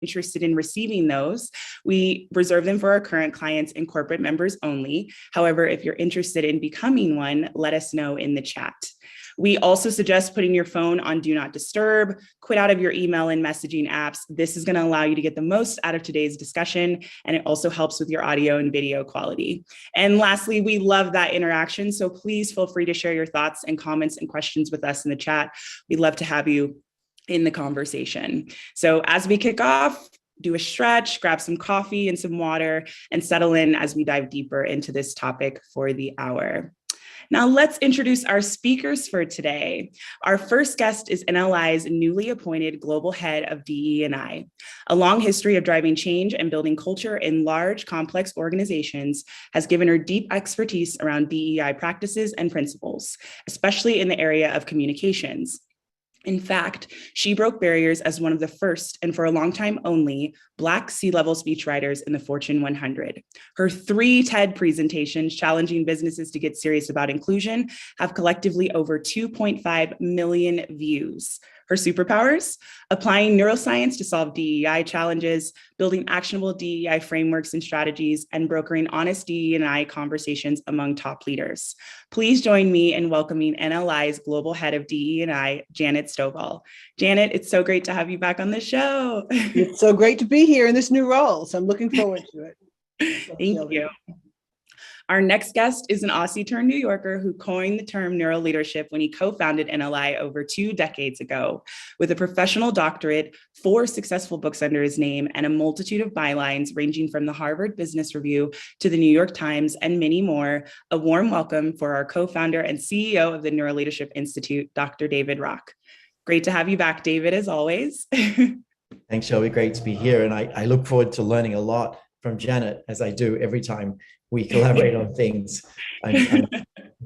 interested in receiving those, we reserve them for our current clients and corporate members only. However, if you're interested in becoming one, let us know in the chat. We also suggest putting your phone on Do Not Disturb, quit out of your email and messaging apps. This is going to allow you to get the most out of today's discussion, and it also helps with your audio and video quality. And lastly, we love that interaction, so please feel free to share your thoughts and comments and questions with us in the chat. We'd love to have you in the conversation. So as we kick off, do a stretch, grab some coffee and some water, and settle in as we dive deeper into this topic for the hour. Now let's introduce our speakers for today. Our first guest is NLI's newly appointed Global Head of DE&I. A long history of driving change and building culture in large, complex organizations has given her deep expertise around DEI practices and principles, especially in the area of communications. In fact, she broke barriers as one of the first, and for a long time only, Black C-level speechwriters in the Fortune 100. Her 3 TED presentations challenging businesses to get serious about inclusion have collectively over 2.5 million views. Her superpowers: applying neuroscience to solve DEI challenges, building actionable DEI frameworks and strategies, and brokering honest DE&I conversations among top leaders. Please join me in welcoming NLI's Global Head of DE&I, Janet Stovall. Janet, it's so great to have you back on the show. It's so great to be here in this new role, so I'm looking forward to it. Thank you. Our next guest is an Aussie-turned New Yorker who coined the term neuroleadership when he co-founded NLI over 2 decades ago. With a professional doctorate, 4 successful books under his name, and a multitude of bylines ranging from the Harvard Business Review to the New York Times and many more, a warm welcome for our co-founder and CEO of the Neuroleadership Institute, Dr. David Rock. Great to have you back, David, as always. Thanks, Shelby. Great to be here. And I look forward to learning a lot from Janet, as I do every time we collaborate on things. I'm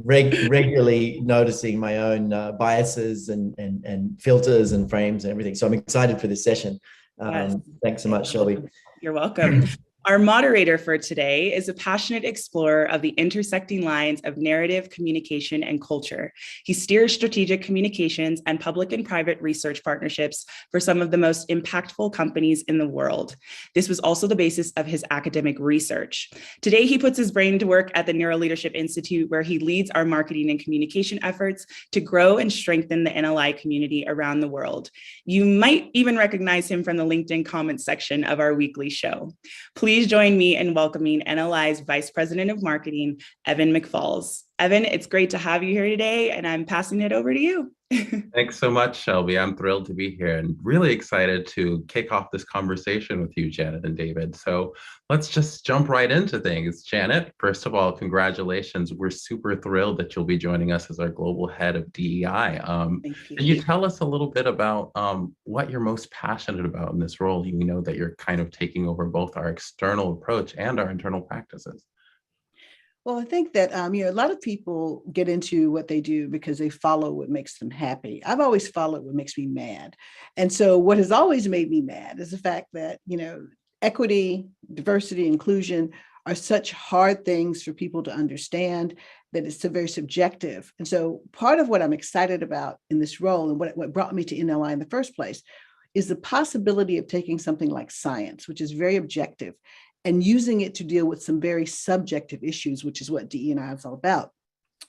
regularly noticing my own biases and filters and frames and everything. So I'm excited for this session. Yes. Thanks so much, Shelby. You're welcome. Our moderator for today is a passionate explorer of the intersecting lines of narrative, communication, and culture. He steers strategic communications and public and private research partnerships for some of the most impactful companies in the world. This was also the basis of his academic research. Today, he puts his brain to work at the Neuroleadership Institute, where he leads our marketing and communication efforts to grow and strengthen the NLI community around the world. You might even recognize him from the LinkedIn comments section of our weekly show. Please join me in welcoming NLI's Vice President of Marketing, Evan McFalls. Evan, it's great to have you here today, and I'm passing it over to you. Thanks so much, Shelby. I'm thrilled to be here and really excited to kick off this conversation with you, Janet and David. So let's just jump right into things. Janet, first of all, congratulations. We're super thrilled that you'll be joining us as our global head of DEI. Can you tell us a little bit about what you're most passionate about in this role? We know that you're kind of taking over both our external approach and our internal practices. Well, I think that, a lot of people get into what they do because they follow what makes them happy. I've always followed what makes me mad. And so what has always made me mad is the fact that, equity, diversity, inclusion are such hard things for people to understand that it's so very subjective. And so part of what I'm excited about in this role and what brought me to NLI in the first place is the possibility of taking something like science, which is very objective, and using it to deal with some very subjective issues, which is what DE&I is all about.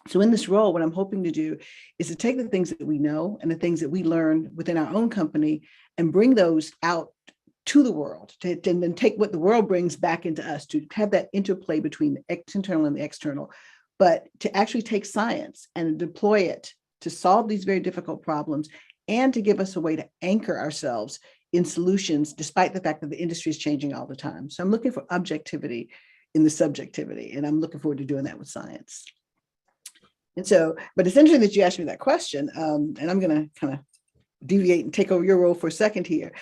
So in this role, what I'm hoping to do is to take the things that we know and the things that we learn within our own company and bring those out to the world, and then take what the world brings back into us, to have that interplay between the internal and the external, but to actually take science and deploy it to solve these very difficult problems and to give us a way to anchor ourselves in solutions, despite the fact that the industry is changing all the time. So I'm looking for objectivity in the subjectivity, and I'm looking forward to doing that with science. And so, but it's interesting that you asked me that question, and I'm gonna kind of deviate and take over your role for a second here.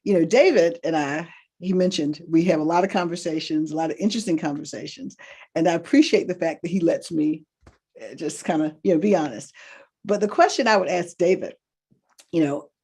David and I, he mentioned we have a lot of conversations, a lot of interesting conversations, and I appreciate the fact that he lets me just kind of, be honest. But the question I would ask David,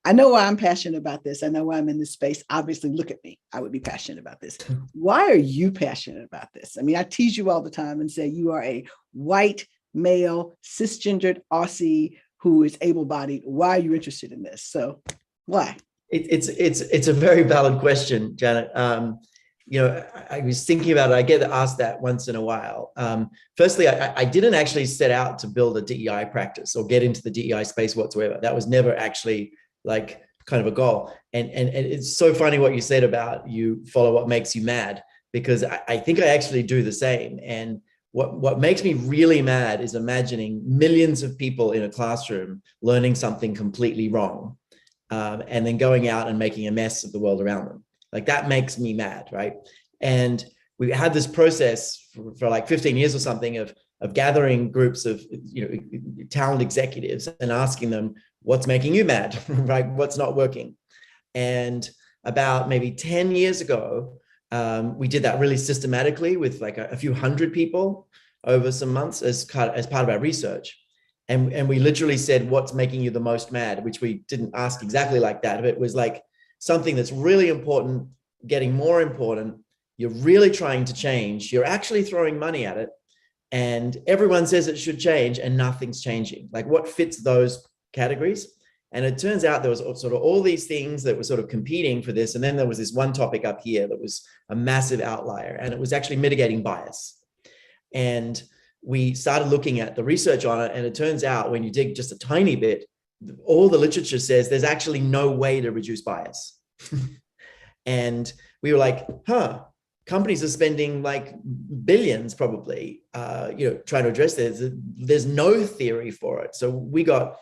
I know why I'm passionate about this. I know why I'm in this space. Obviously, look at me. I would be passionate about this. Why are you passionate about this? I mean, I tease you all the time and say you are a white, male, cisgendered Aussie who is able-bodied. Why are you interested in this? So why? It's a very valid question, Janet. I was thinking about it. I get asked that once in a while. Firstly, I didn't actually set out to build a DEI practice or get into the DEI space whatsoever. That was never actually like kind of a goal. And it's so funny what you said about you follow what makes you mad, because I think I actually do the same. And what makes me really mad is imagining millions of people in a classroom learning something completely wrong, and then going out and making a mess of the world around them. Like, that makes me mad, right? And we had this process for like 15 years or something of gathering groups of talent executives and asking them, what's making you mad, right? What's not working? And about maybe 10 years ago, we did that really systematically with like a few hundred people over some months as part of our research. And we literally said, what's making you the most mad? Which we didn't ask exactly like that, but it was like something that's really important, getting more important. You're really trying to change. You're actually throwing money at it. And everyone says it should change and nothing's changing. Like, what fits those categories? And it turns out there was sort of all these things that were sort of competing for this. And then there was this one topic up here that was a massive outlier, and it was actually mitigating bias. And we started looking at the research on it. And it turns out when you dig just a tiny bit, all the literature says there's actually no way to reduce bias. And we were like, companies are spending like billions probably, trying to address this. There's no theory for it. So we got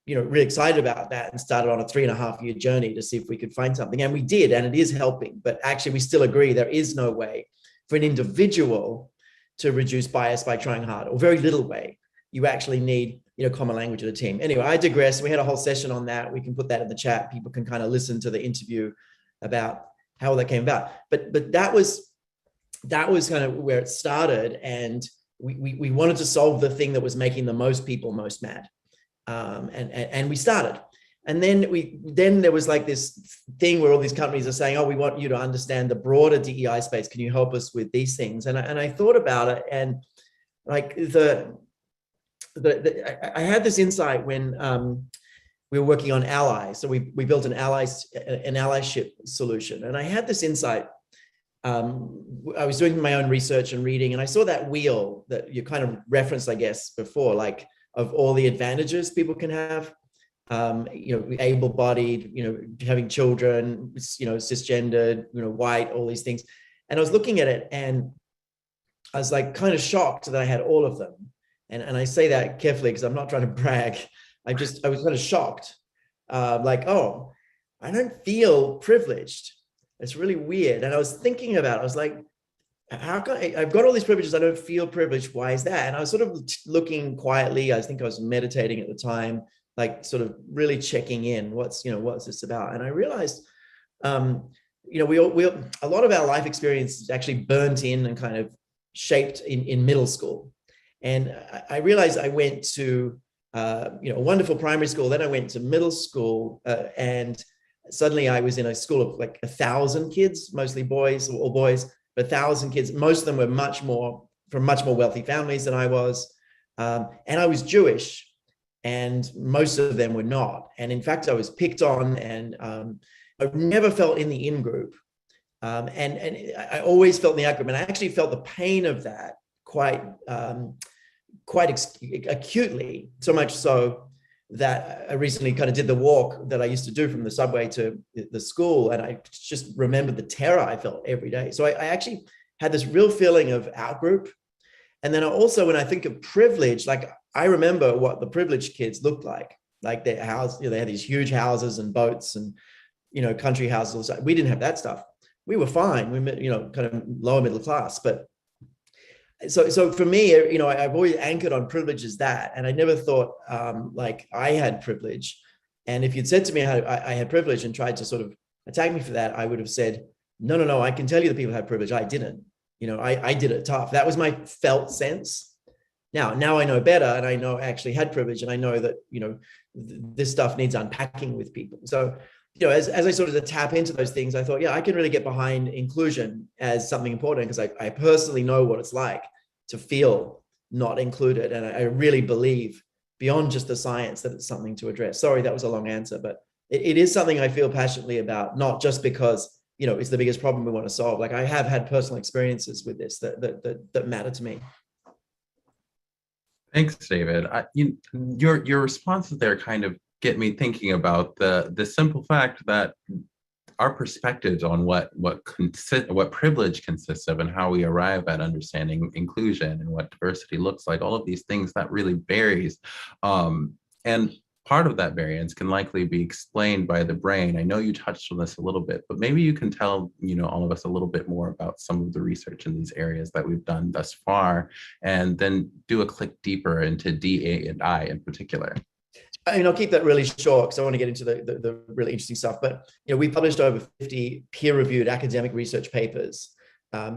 really excited about that and started on a 3.5-year journey to see if we could find something. And we did, and it is helping. But actually, we still agree there is no way for an individual to reduce bias by trying hard, or very little way. You actually need common language of the team. Anyway, I digress. We had a whole session on that. We can put that in the chat. People can kind of listen to the interview about how that came about. But that was kind of where it started. And we wanted to solve the thing that was making the most people most mad. And we started. And then there was like this thing where all these companies are saying, oh, we want you to understand the broader DEI space. Can you help us with these things? And I thought about it, and like I had this insight when we were working on allies. So we built an allyship solution. And I had this insight. I was doing my own research and reading, and I saw that wheel that you kind of referenced, I guess, before, like of all the advantages people can have, able-bodied, having children, cisgendered, white, all these things. And I was looking at it, and I was like kind of shocked that I had all of them. And I say that carefully because I'm not trying to brag. I was kind of shocked, like, oh, I don't feel privileged. It's really weird. And I was thinking about it. I was like, how come I've got all these privileges? I don't feel privileged. Why is that? And I was sort of looking quietly. I think I was meditating at the time, like sort of really checking in. What's this about? And I realized, a lot of our life experience is actually burnt in and kind of shaped in middle school. And I realized I went to, a wonderful primary school. Then I went to middle school, and suddenly I was in a school of like 1,000 kids, mostly boys, all boys, but 1,000 kids. Most of them were from much more wealthy families than I was. And I was Jewish, and most of them were not. And in fact, I was picked on, and I never felt in the in-group. And I always felt in the out-group. And I actually felt the pain of that quite acutely, so much so that I recently kind of did the walk that I used to do from the subway to the school. And I just remembered the terror I felt every day. So I actually had this real feeling of out-group. And then also, when I think of privilege, like I remember what the privileged kids looked like their house, they had these huge houses and boats and, country houses. We didn't have that stuff. We were fine. We, kind of lower middle class, but so for me, I've always anchored on privilege as that. And I never thought like I had privilege. And if you'd said to me I had privilege and tried to sort of attack me for that, I would have said, no, I can tell you the people had privilege. I didn't, I did it tough. That was my felt sense. Now I know better, and I know I actually had privilege, and I know that, this stuff needs unpacking with people. So, as I sort of tap into those things, I thought, yeah, I can really get behind inclusion as something important, because I personally know what it's like to feel not included. And I really believe beyond just the science that it's something to address. Sorry, that was a long answer, but it is something I feel passionately about, not just because, you know, it's the biggest problem we want to solve. Like, I have had personal experiences with this that matter to me. Thanks, David. Your responses there kind of get me thinking about the simple fact that our perspectives on what privilege consists of and how we arrive at understanding inclusion and what diversity looks like, all of these things that really varies. And part of that variance can likely be explained by the brain. I know you touched on this a little bit, but maybe you can tell, you know, all of us a little bit more about some of the research in these areas that we've done thus far, and then do a click deeper into DE&I in particular. I mean, I'll keep that really short because I want to get into the really interesting stuff. But, you know, we published over 50 peer-reviewed academic research papers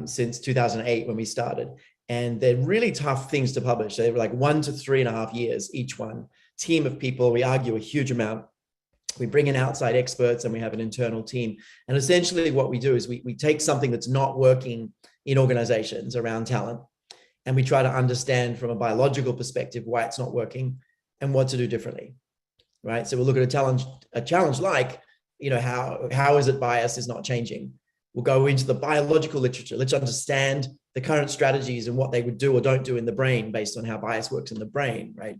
since 2008 when we started. And they're really tough things to publish. They were like 1 to 3.5 years, each one. Team of people, we argue a huge amount. We bring in outside experts and we have an internal team. And essentially what we do is we take something that's not working in organizations around talent, and we try to understand from a biological perspective why it's not working and what to do differently, right? So we'll look at a challenge like, you know, how is it bias is not changing? We'll go into the biological literature. Let's understand the current strategies and what they would do or don't do in the brain based on how bias works in the brain, right?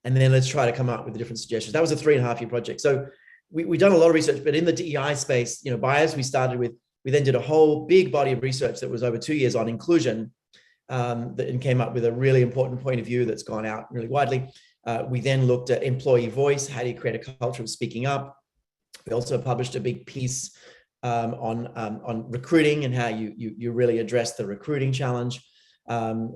And then let's try to come up with the different suggestions. That was a 3.5-year project. So we've done a lot of research, but in the DEI space, you know, bias, we then did a whole big body of research that was over 2 years on inclusion, and came up with a really important point of view that's gone out really widely. We then looked at employee voice. How do you create a culture of speaking up? We also published a big piece on recruiting and how you really address the recruiting challenge.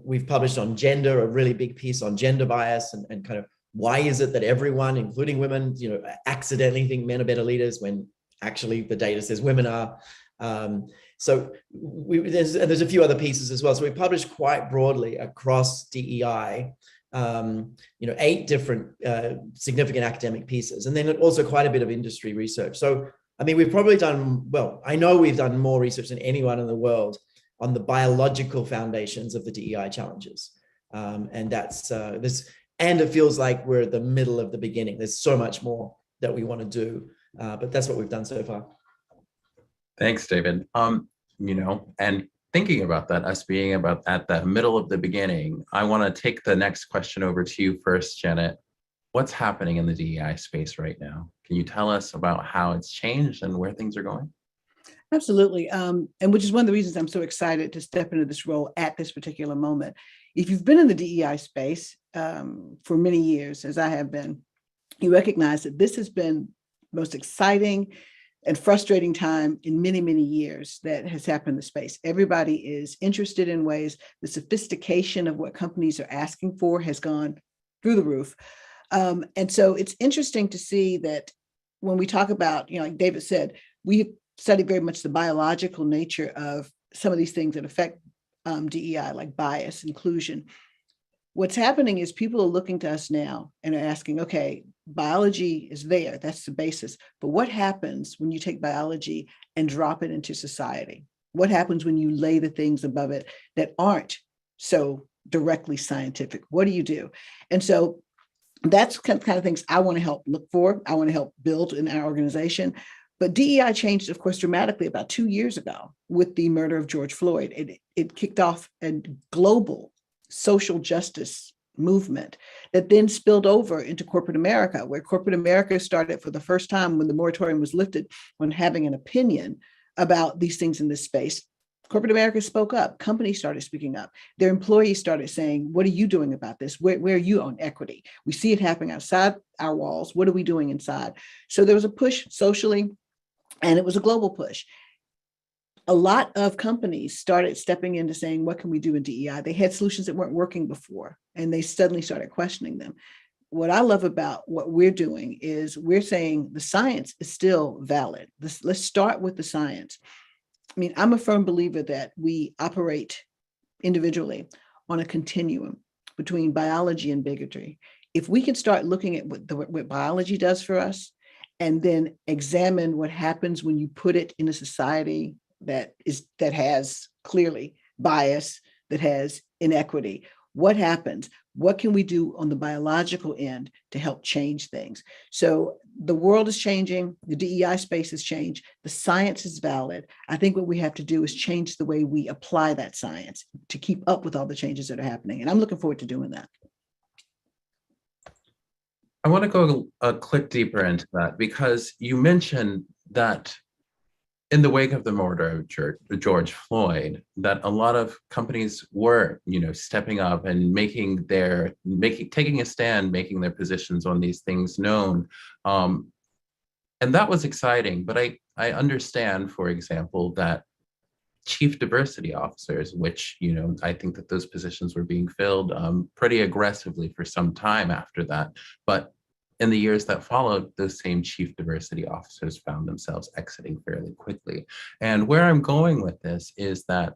We've published on gender, a really big piece on gender bias and kind of why is it that everyone, including women, you know, accidentally think men are better leaders when actually the data says women are. So there's a few other pieces as well. So we published quite broadly across DEI. You know, 8 different significant academic pieces, and then also quite a bit of industry research. So, I mean, we've probably done, well, I know we've done more research than anyone in the world on the biological foundations of the DEI challenges. And that's and it feels like we're at the middle of the beginning. There's so much more that we want to do, but that's what we've done so far. Thanks, David. You know, and thinking about that, us being about at the middle of the beginning, I want to take the next question over to you first, Janet. What's happening in the DEI space right now? Can you tell us about how it's changed and where things are going? Absolutely. And which is one of the reasons I'm so excited to step into this role at this particular moment. If you've been in the DEI space for many years, as I have been, you recognize that this has been the most exciting and frustrating time in many, many years that has happened in the space. Everybody is interested in ways. The sophistication of what companies are asking for has gone through the roof. And so it's interesting to see that when we talk about, you know, like David said, we study very much the biological nature of some of these things that affect DEI, like bias, inclusion. What's happening is people are looking to us now and are asking, okay, biology is there, that's the basis. But what happens when you take biology and drop it into society? What happens when you lay the things above it that aren't so directly scientific? What do you do? And so that's kind of things I want to help look for. I want to help build in our organization. But DEI changed, of course, dramatically about 2 years ago with the murder of George Floyd. It kicked off a global social justice movement that then spilled over into corporate America, where corporate America started for the first time when the moratorium was lifted on having an opinion about these things in this space. Corporate America spoke up. Companies started speaking up. Their employees started saying, what are you doing about this? Where are you on equity? We see it happening outside our walls. What are we doing inside? So there was a push socially, and it was a global push. A lot of companies started stepping into saying, what can we do in DEI? They had solutions that weren't working before, and they suddenly started questioning them. What I love about what we're doing is we're saying the science is still valid. Let's start with the science. I mean, I'm a firm believer that we operate individually on a continuum between biology and bigotry. If we can start looking at what biology does for us, and then examine what happens when you put it in a society that has clearly bias, that has inequity, what happens? What can we do on the biological end to help change things? So the world is changing, the DEI space has changed, the science is valid. I think what we have to do is change the way we apply that science to keep up with all the changes that are happening. And I'm looking forward to doing that. I want to go a click deeper into that, because you mentioned that in the wake of the murder of George Floyd, that a lot of companies were, stepping up and taking a stand, making their positions on these things known. And that was exciting. But I understand, for example, that chief diversity officers, which, I think that those positions were being filled pretty aggressively for some time after that. But in the years that followed, those same chief diversity officers found themselves exiting fairly quickly. And where I'm going with this is that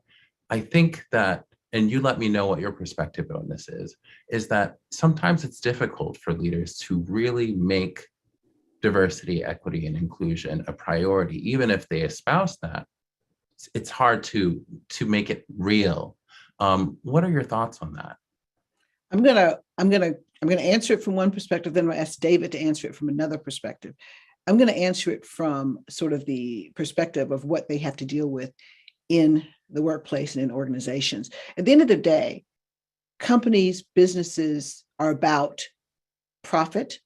I think that, and you let me know what your perspective on this is that sometimes it's difficult for leaders to really make diversity, equity, and inclusion a priority. Even if they espouse that, it's hard to make it real. What are your thoughts on that? I'm gonna answer it from one perspective, then I'll ask David to answer it from another perspective. I'm going to answer it from sort of the perspective of what they have to deal with in the workplace and in organizations. At the end of the day, companies, businesses are about profit,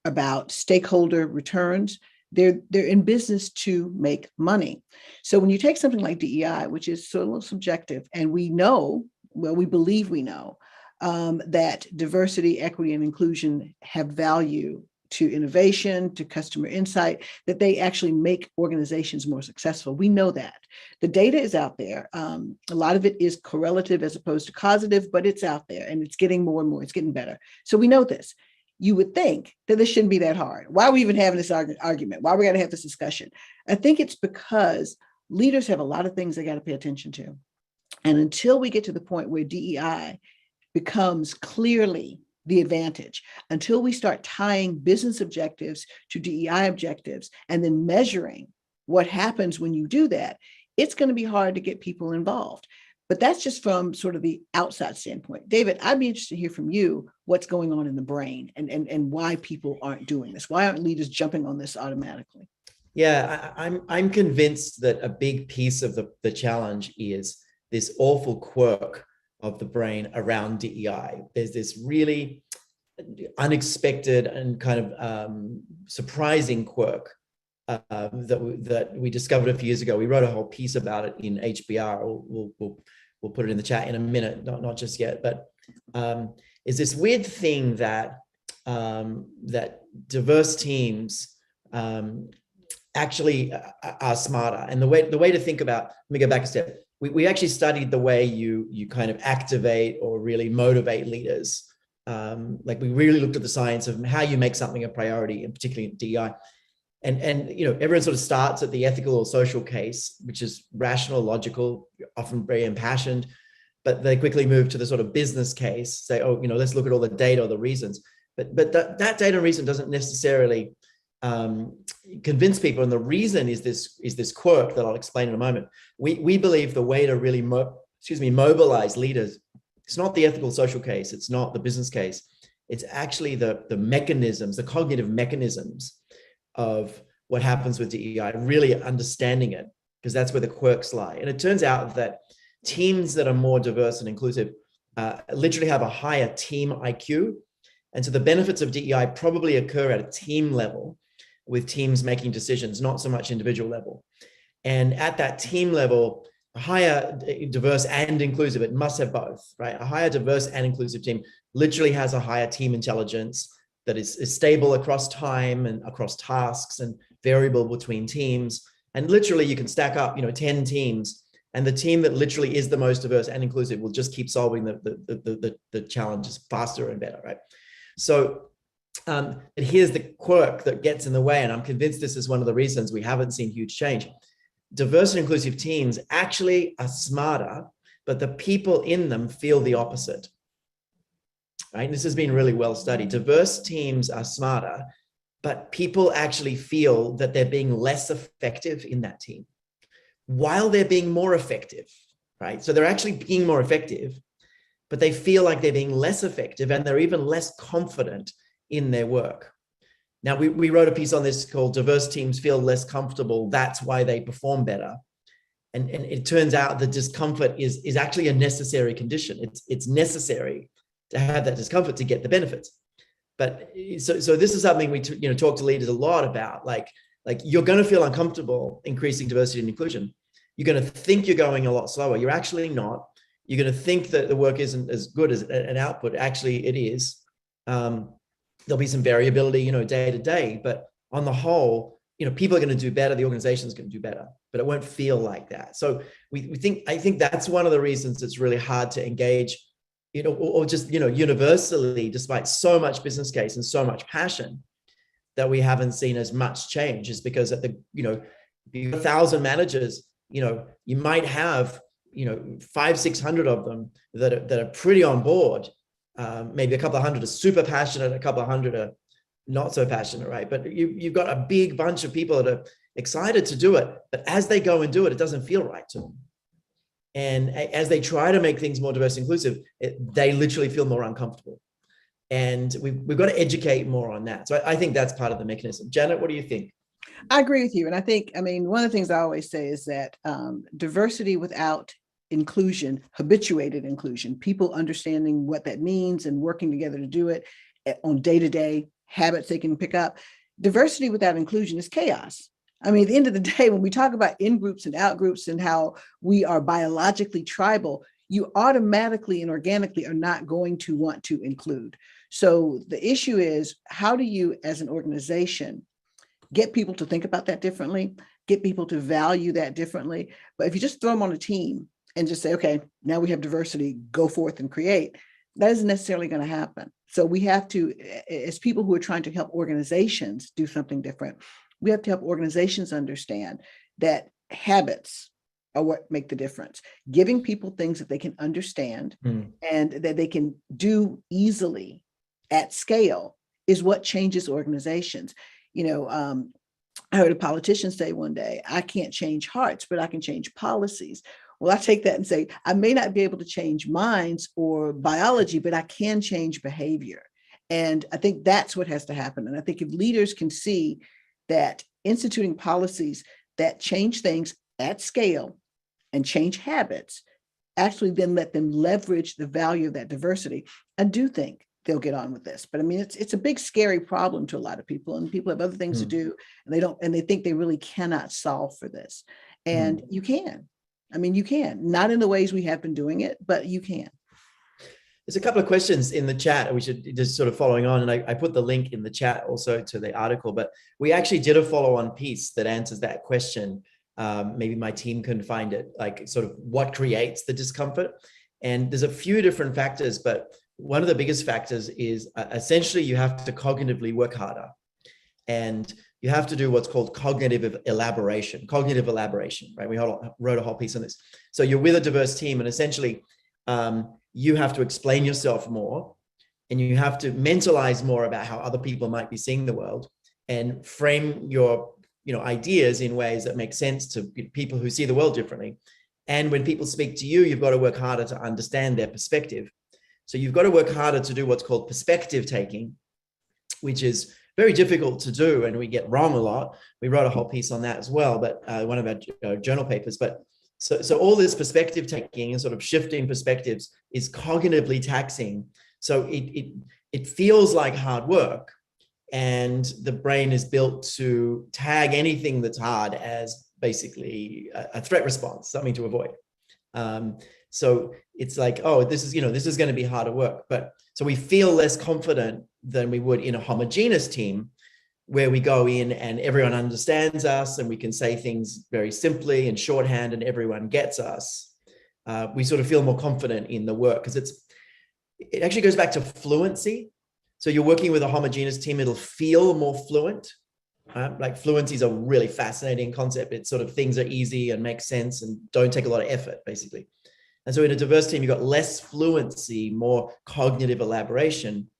about stakeholder returns. They're in business to make money. So when you take something like DEI, which is so a little subjective, and we know, well, we believe we know, that diversity, equity, and inclusion have value to innovation, to customer insight, that they actually make organizations more successful. We know that. The data is out there. A lot of it is correlative as opposed to causative, but it's out there and it's getting more and more, it's getting better. So we know this. You would think that this shouldn't be that hard. Why are we even having this argument? Why are we going to have this discussion? I think it's because leaders have a lot of things they got to pay attention to. And until we get to the point where DEI becomes clearly the advantage, until we start tying business objectives to DEI objectives and then measuring what happens when you do that, it's going to be hard to get people involved. But that's just from sort of the outside standpoint. David, I'd be interested to hear from you what's going on in the brain and why people aren't doing this. Why aren't leaders jumping on this automatically? Yeah, I'm convinced that a big piece of the challenge is this awful quirk of the brain around DEI. There's this really unexpected and kind of surprising quirk that we discovered a few years ago. We wrote a whole piece about it in HBR. We'll put it in the chat in a minute, not just yet, but is this weird thing that that diverse teams actually are smarter. And the way to think about, let me go back a step. We actually studied the way you kind of activate or really motivate leaders. Like we really looked at the science of how you make something a priority, and particularly in DEI. And everyone sort of starts at the ethical or social case, which is rational, logical, often very impassioned, but they quickly move to the sort of business case, say, oh, let's look at all the data or the reasons. But that data and reason doesn't necessarily convince people. And the reason is this quirk that I'll explain in a moment. We believe the way to really mobilize leaders, it's not the ethical social case, it's not the business case, it's actually the mechanisms, the cognitive mechanisms of what happens with DEI, really understanding it, because that's where the quirks lie. And it turns out that teams that are more diverse and inclusive literally have a higher team IQ. And so the benefits of DEI probably occur at a team level, with teams making decisions, not so much individual level. And at that team level, a higher diverse and inclusive, it must have both, right? A higher diverse and inclusive team literally has a higher team intelligence that is stable across time and across tasks and variable between teams. And literally you can stack up, 10 teams, and the team that literally is the most diverse and inclusive will just keep solving the challenges faster and better, right? So but here's the quirk that gets in the way, and I'm convinced this is one of the reasons we haven't seen huge change. Diverse and inclusive teams actually are smarter, but the people in them feel the opposite. Right? And this has been really well studied. Diverse teams are smarter, but people actually feel that they're being less effective in that team while they're being more effective, right? So they're actually being more effective, but they feel like they're being less effective and they're even less confident in their work. Now, we wrote a piece on this called Diverse Teams Feel Less Comfortable. That's why they perform better. And it turns out that discomfort is actually a necessary condition. It's necessary to have that discomfort to get the benefits. But so this is something we talk to leaders a lot about. Like you're going to feel uncomfortable increasing diversity and inclusion. You're going to think you're going a lot slower. You're actually not. You're going to think that the work isn't as good as an output. Actually, it is. There'll be some variability, day to day. But on the whole, people are going to do better. The organization is going to do better, but it won't feel like that. So I think that's one of the reasons it's really hard to engage, or just, universally, despite so much business case and so much passion, that we haven't seen as much change, is because at the, 1,000 managers, you might have, 500-600 of them that are pretty on board. Maybe a couple of hundred are super passionate, a couple of hundred are not so passionate, right? But you've got a big bunch of people that are excited to do it, but as they go and do it, it doesn't feel right to them. And as they try to make things more diverse and inclusive, they literally feel more uncomfortable. And we've got to educate more on that. So I think that's part of the mechanism. Janet, what do you think? I agree with you. And I think, one of the things I always say is that diversity without inclusion, habituated inclusion, people understanding what that means and working together to do it on day-to-day habits they can pick up. Diversity without inclusion is chaos. At the end of the day, when we talk about in-groups and out-groups and how we are biologically tribal, you automatically and organically are not going to want to include. So the issue is, how do you, as an organization, get people to think about that differently, get people to value that differently? But if you just throw them on a team and just say, okay, now we have diversity, go forth and create, that isn't necessarily going to happen. So we have to, as people who are trying to help organizations do something different, we have to help organizations understand that habits are what make the difference. Giving people things that they can understand and that they can do easily at scale is what changes organizations. I heard a politician say one day, I can't change hearts, but I can change policies. Well, I take that and say, I may not be able to change minds or biology, but I can change behavior. And I think that's what has to happen. And I think if leaders can see that instituting policies that change things at scale and change habits, actually then let them leverage the value of that diversity, I do think they'll get on with this. But it's a big, scary problem to a lot of people, and people have other things to do, and they think they really cannot solve for this. And you can. You can, not in the ways we have been doing it, but you can. There's a couple of questions in the chat. We should just sort of following on, and I put the link in the chat also to the article, but we actually did a follow-on piece that answers that question. Maybe my team can find it, like sort of what creates the discomfort. And there's a few different factors, but one of the biggest factors is essentially you have to cognitively work harder. And you have to do what's called cognitive elaboration, right? We wrote a whole piece on this. So you're with a diverse team, and essentially you have to explain yourself more, and you have to mentalize more about how other people might be seeing the world, and frame your ideas in ways that make sense to people who see the world differently. And when people speak to you, you've got to work harder to understand their perspective. So you've got to work harder to do what's called perspective taking, which is very difficult to do, and we get wrong a lot. We wrote a whole piece on that as well, but one of our journal papers. But so all this perspective taking and sort of shifting perspectives is cognitively taxing. So it feels like hard work, and the brain is built to tag anything that's hard as basically a threat response, something to avoid. So it's like, oh, this is going to be harder work. But so we feel less confident than we would in a homogeneous team, where we go in and everyone understands us and we can say things very simply and shorthand and everyone gets us. We sort of feel more confident in the work, because it actually goes back to fluency. So you're working with a homogeneous team, it'll feel more fluent. Like fluency is a really fascinating concept. It's sort of things are easy and make sense and don't take a lot of effort, basically. And so in a diverse team, you've got less fluency, more cognitive elaboration.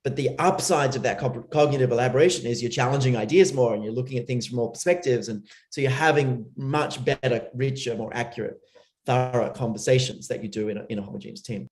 But the upsides of that cognitive elaboration is you're challenging ideas more, and you're looking at things from all perspectives. And so you're having much better, richer, more accurate, thorough conversations that you do in a homogeneous team.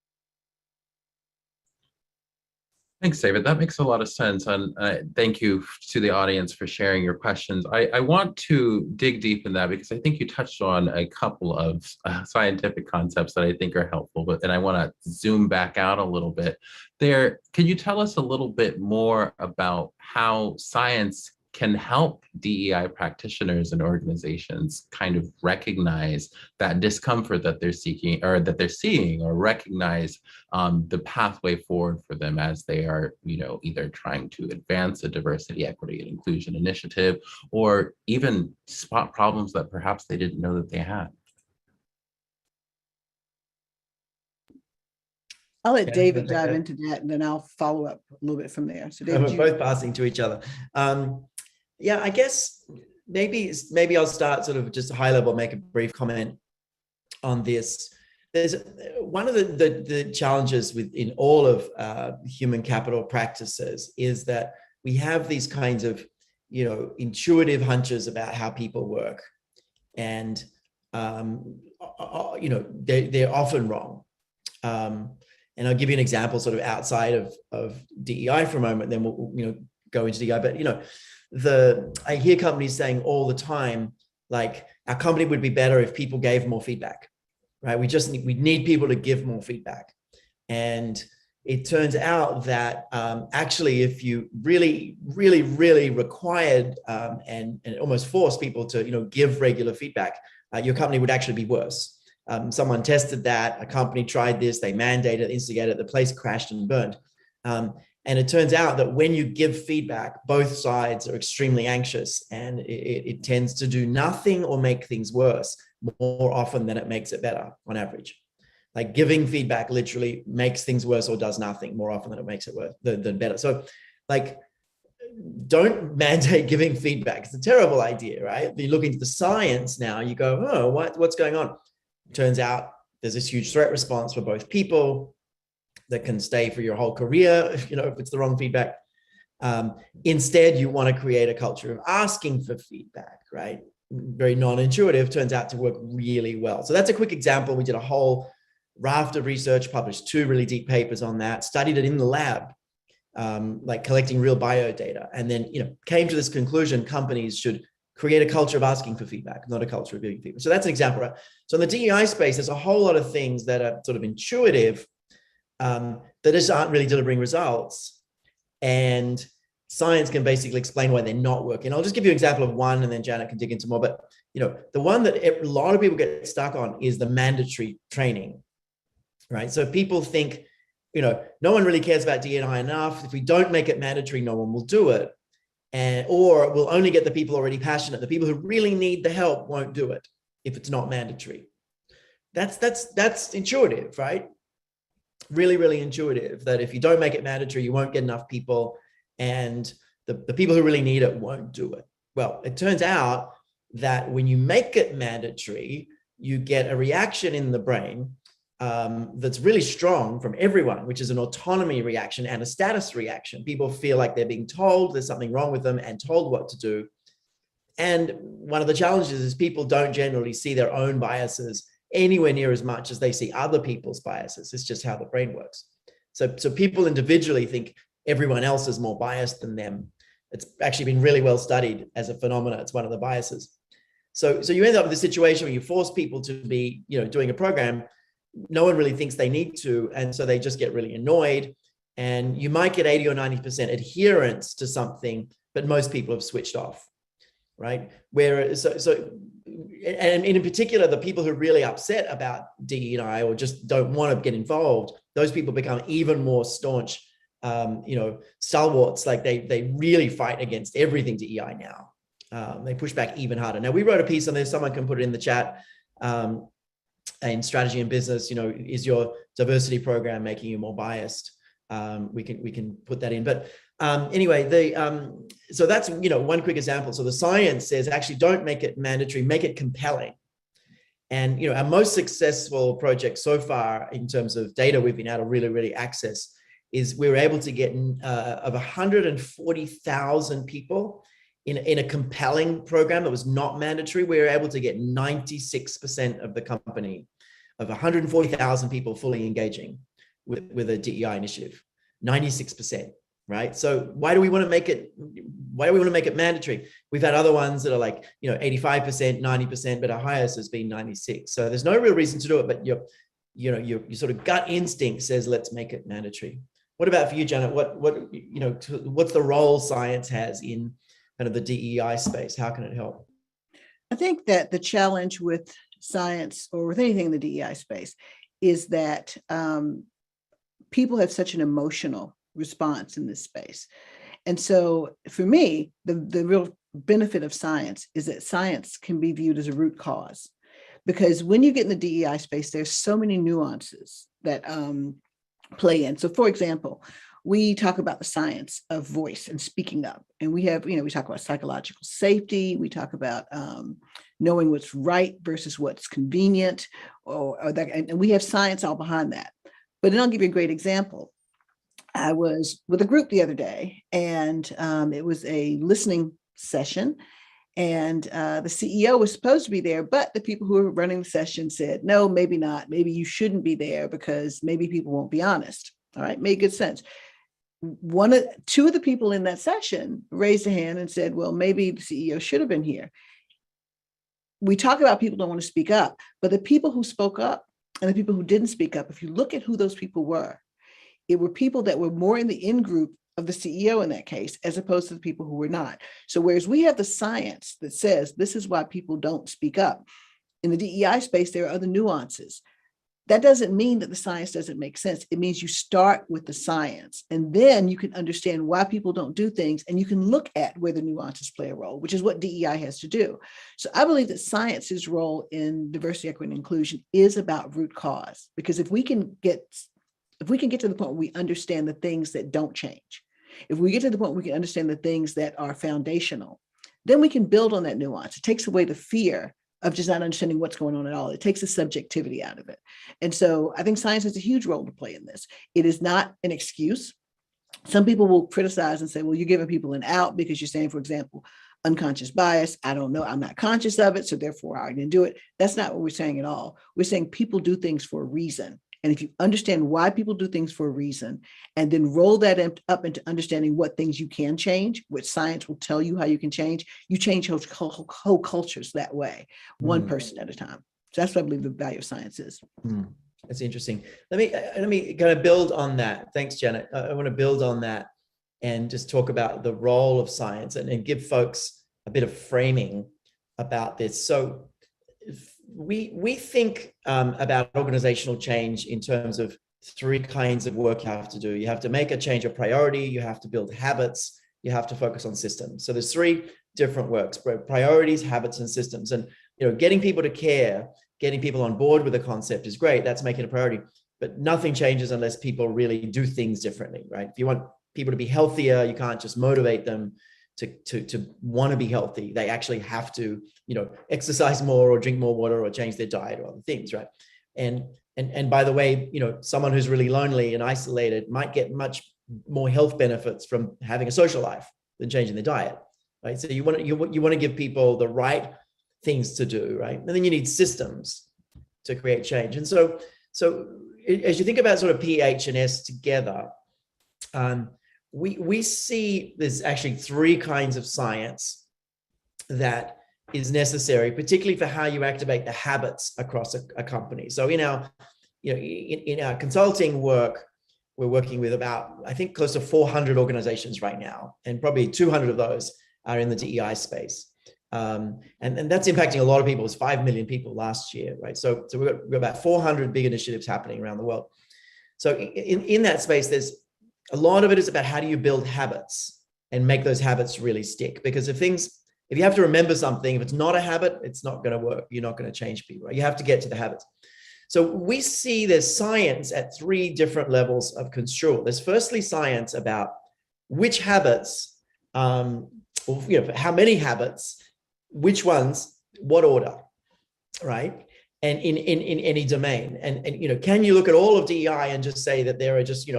Thanks, David. That makes a lot of sense. And thank you to the audience for sharing your questions. I want to dig deep in that because I think you touched on a couple of scientific concepts that I think are helpful, and I want to zoom back out a little bit there. Can you tell us a little bit more about how science can help DEI practitioners and organizations kind of recognize that discomfort that they're seeking or that they're seeing, or recognize the pathway forward for them as they are, either trying to advance a diversity, equity, and inclusion initiative, or even spot problems that perhaps they didn't know that they had? I'll let Yeah, David okay. dive into that, and then I'll follow up a little bit from there. So David, We're both passing to each other. Yeah, I guess maybe I'll start sort of just a high level, make a brief comment on this. There's one of the challenges in all of human capital practices is that we have these kinds of, intuitive hunches about how people work, and they're often wrong. And I'll give you an example sort of outside of DEI for a moment, then we'll go into DEI. But I hear companies saying all the time, like, our company would be better if people gave more feedback, right? We need people to give more feedback. And it turns out that actually, if you really, really, really required and almost forced people to give regular feedback, your company would actually be worse. Someone tested that, a company tried this, they mandated, instigated, the place crashed and burned. And it turns out that when you give feedback, both sides are extremely anxious, and it tends to do nothing or make things worse more often than it makes it better on average. Like, giving feedback literally makes things worse or does nothing more often than it makes it worse than better. So, like, don't mandate giving feedback. It's a terrible idea, right? If you look into the science now, you go, oh, what's going on? Turns out there's this huge threat response for both people that can stay for your whole career, if it's the wrong feedback. Instead, you want to create a culture of asking for feedback, right? Very non-intuitive, turns out to work really well. So that's a quick example. We did a whole raft of research, published 2 really deep papers on that, studied it in the lab, like collecting real bio data, and then came to this conclusion: companies should create a culture of asking for feedback, not a culture of giving feedback. So that's an example, right? So in the DEI space, there's a whole lot of things that are sort of intuitive, that just aren't really delivering results, and science can basically explain why they're not working. I'll just give you an example of one, and then Janet can dig into more. But the one that a lot of people get stuck on is the mandatory training, right? So people think, no one really cares about DE&I enough. If we don't make it mandatory, no one will do it, or we'll only get the people already passionate. The people who really need the help won't do it if it's not mandatory. That's intuitive, right? Really, really intuitive, that if you don't make it mandatory, you won't get enough people, and the people who really need it won't do it. Well, it turns out that when you make it mandatory, you get a reaction in the brain that's really strong from everyone, which is an autonomy reaction and a status reaction. People feel like they're being told there's something wrong with them and told what to do. And one of the challenges is people don't generally see their own biases anywhere near as much as they see other people's biases. It's just how the brain works. So people individually think everyone else is more biased than them. It's actually been really well studied as a phenomenon. It's one of the biases. So you end up with a situation where you force people to be, doing a program. No one really thinks they need to, and so they just get really annoyed. And you might get 80 or 90% adherence to something, but most people have switched off, right? Whereas, and in particular, the people who are really upset about DE&I or just don't want to get involved, those people become even more staunch, stalwarts. Like they really fight against everything DEI now. They push back even harder. Now, we wrote a piece on this. Someone can put it in the chat. In strategy and business, is your diversity program making you more biased? We can put that in. But anyway, so that's one quick example. So the science says actually don't make it mandatory, make it compelling. And our most successful project so far in terms of data we've been able to really access is we were able to get of 140,000 people in a compelling program that was not mandatory. We were able to get 96% of the company, of 140,000 people fully engaging with a DEI initiative. 96%, right? So why do we want to make it mandatory? We've had other ones that are like, 85%, 90%, but our highest has been 96. So there's no real reason to do it, but your sort of gut instinct says, let's make it mandatory. What about for you, Janet? What's the role science has in kind of the DEI space? How can it help? I think that the challenge with science or with anything in the DEI space is that people have such an emotional response in this space. And so for me, the real benefit of science is that science can be viewed as a root cause. Because when you get in the DEI space, there's so many nuances that play in. So for example, we talk about the science of voice and speaking up. And we have, we talk about psychological safety. We talk about knowing what's right versus what's convenient, and we have science all behind that. But then I'll give you a great example. I was with a group the other day, and it was a listening session. And the CEO was supposed to be there, but the people who were running the session said, no, maybe not. Maybe you shouldn't be there because maybe people won't be honest. All right, made good sense. Two of the people in that session raised a hand and said, well, maybe the CEO should have been here. We talk about people don't want to speak up, but the people who spoke up and the people who didn't speak up, if you look at who those people were, it were people that were more in the in-group of the CEO in that case, as opposed to the people who were not. So whereas we have the science that says this is why people don't speak up, in the DEI space, there are other nuances. That doesn't mean that the science doesn't make sense. It means you start with the science, and then you can understand why people don't do things, and you can look at where the nuances play a role, which is what DEI has to do. So I believe that science's role in diversity, equity, and inclusion is about root cause, because if we can get to the point where we understand the things that don't change, if we get to the point where we can understand the things that are foundational, then we can build on that nuance. It takes away the fear of just not understanding what's going on at all. It takes the subjectivity out of it. And so I think science has a huge role to play in this. It is not an excuse. Some people will criticize and say, well, you're giving people an out because you're saying, for example, unconscious bias. I don't know. I'm not conscious of it, so therefore I didn't do it. That's not what we're saying at all. We're saying people do things for a reason. And if you understand why people do things for a reason, and then roll that up into understanding what things you can change, which science will tell you how you can change, you change whole cultures that way, one person at a time. So that's what I believe the value of science is. That's interesting. Let me kind of build on that. Thanks, Janet. I want to build on that and just talk about the role of science and give folks a bit of framing about this. So we think about organizational change in terms of three kinds of work you have to do. You have to make a change a priority, you have to build habits, you have to focus on systems. So there's three different works: priorities, habits, and systems. And getting people to care, getting people on board with a concept is great. That's making a priority. But nothing changes unless people really do things differently, right? If you want people to be healthier, you can't just motivate them to want to be healthy. They actually have to, exercise more or drink more water or change their diet or other things, right? And by the way, someone who's really lonely and isolated might get much more health benefits from having a social life than changing their diet, right? So you want to give people the right things to do, right? And then you need systems to create change. And so as you think about sort of P, H, and S together, we see there's actually three kinds of science that is necessary, particularly for how you activate the habits across a company. So in our consulting work, we're working with about, I think, close to 400 organizations right now, and probably 200 of those are in the DEI space. And that's impacting a lot of people. It's 5 million people last year, right? So we've got about 400 big initiatives happening around the world. So in that space, there's a lot of it is about how do you build habits and make those habits really stick. Because if you have to remember something, if it's not a habit, it's not going to work. You're not going to change people, right? You have to get to the habits. So we see there's science at three different levels of construal. There's firstly science about which habits, how many habits, which ones, what order, right? And in any domain. And can you look at all of DEI and just say that there are just,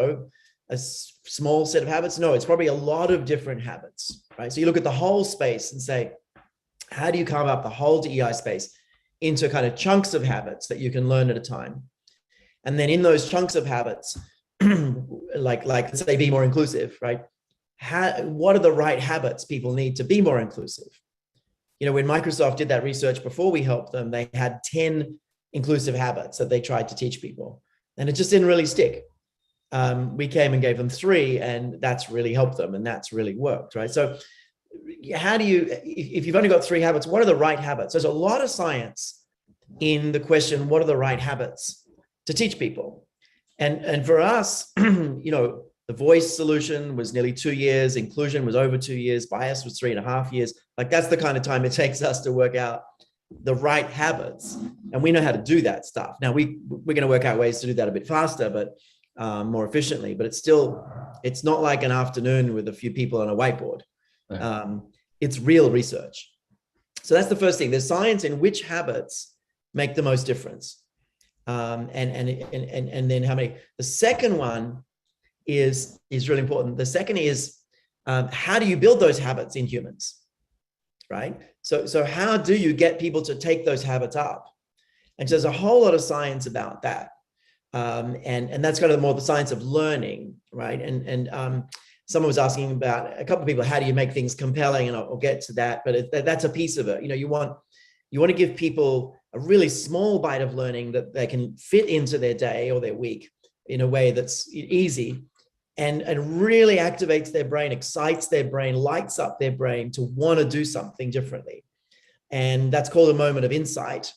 a small set of habits? No, it's probably a lot of different habits, right? So you look at the whole space and say, how do you carve up the whole DEI space into kind of chunks of habits that you can learn at a time? And then in those chunks of habits, like let's say be more inclusive, right? What are the right habits people need to be more inclusive? You know, when Microsoft did that research before we helped them, they had 10 inclusive habits that they tried to teach people, and it just didn't really stick. We came and gave them 3, and that's really helped them, and that's really worked, right? So how do you, if you've only got 3 habits, what are the right habits? There's a lot of science in the question, what are the right habits to teach people? And for us, you know, the voice solution was nearly 2 years, inclusion was over 2 years, bias was 3.5 years. Like that's the kind of time it takes us to work out the right habits. And we know how to do that stuff. Now we're going to work out ways to do that a bit faster, but more efficiently, but it's not like an afternoon with a few people on a whiteboard. It's real research. So that's the first thing. There's science in which habits make the most difference. And then how many. The second one is really important. The second is how do you build those habits in humans, right? So how do you get people to take those habits up? And so there's a whole lot of science about that. And that's kind of more the science of learning, right? And someone was asking about, a couple of people, how do you make things compelling? And I'll get to that, but that's a piece of it. You know, you want to give people a really small bite of learning that they can fit into their day or their week in a way that's easy and really activates their brain, excites their brain, lights up their brain to want to do something differently. And that's called a moment of insight,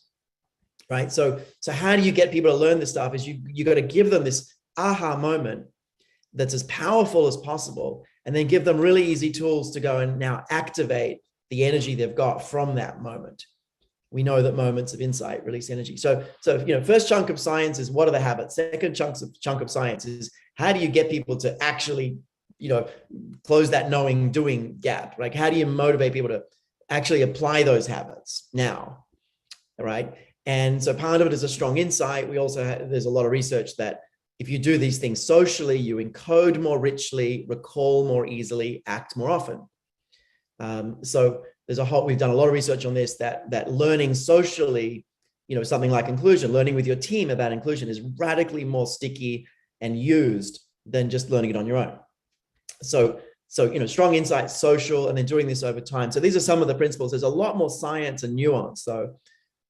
right? So how do you get people to learn this stuff is you got to give them this aha moment that's as powerful as possible, and then give them really easy tools to go and now activate the energy they've got from that moment. We know that moments of insight release energy. So you know, first chunk of science is what are the habits? Second chunk of science is how do you get people to actually, you know, close that knowing doing gap? Like how do you motivate people to actually apply those habits now? All right. And so part of it is a strong insight. We also there's a lot of research that if you do these things socially, you encode more richly, recall more easily, act more often. So we've done a lot of research on this, that learning socially, you know, something like inclusion, learning with your team about inclusion is radically more sticky and used than just learning it on your own. So, you know, strong insight, social, and then doing this over time. So these are some of the principles. There's a lot more science and nuance though.